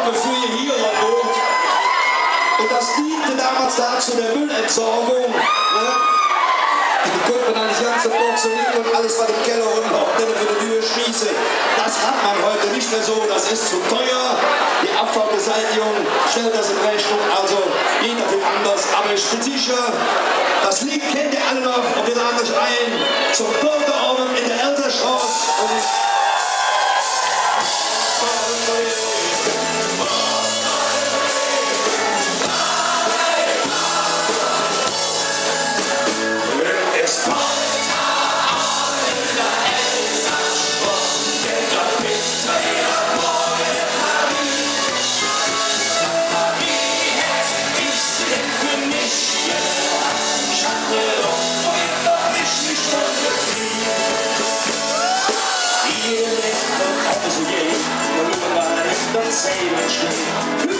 bevor ihr hier wohnt. Und das diente damals dazu der Müllentsorgung. Ne? Da konnte man dann das ganze Porzellan und alles, was im Keller unten auch für die Tür schießen. Das hat man heute nicht mehr so, das ist zu teuer. Die Abfallbeseitigung stellt das in Rechnung, also jeder wird anders. Aber ich bin sicher, das Lied kennt ihr alle noch und wir laden euch ein zum Porterabend in der Elterstraße.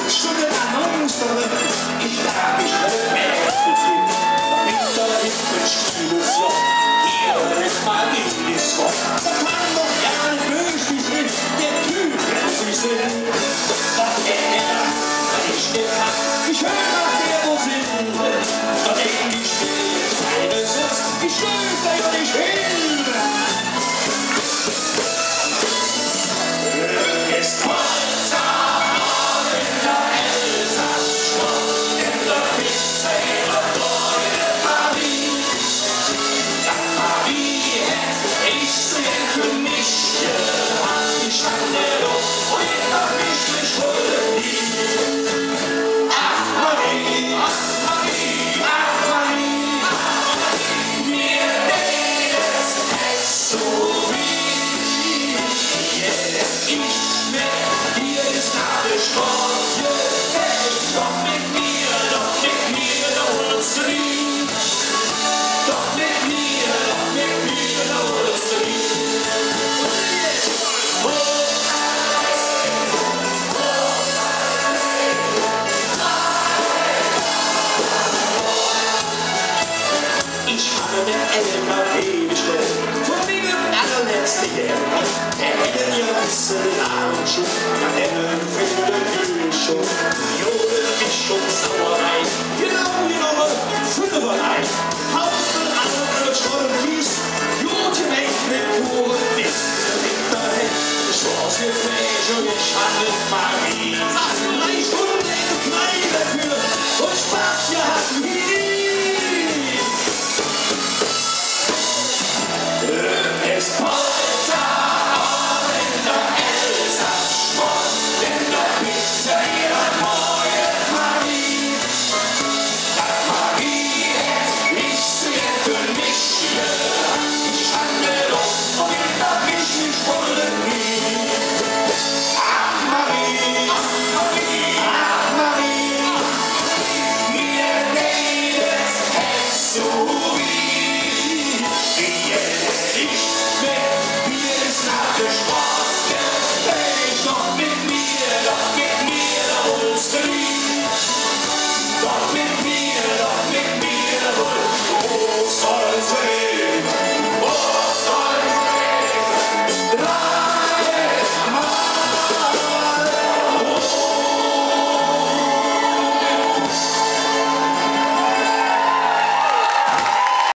Stunden an Münsterin, ich darf mich nicht mehr betrieben. Hinter hinten Stilus, ja, hier ist Magie, ist Gott. Da kann doch ja nicht möglich sein, der Typ wird sich sehen. Doch wenn ich nicht hab, ich höre nach der, wo sind. Da denk ich mir, eines ist, ich stöß da ja nicht hin. Es kommt. Ich handelt mal.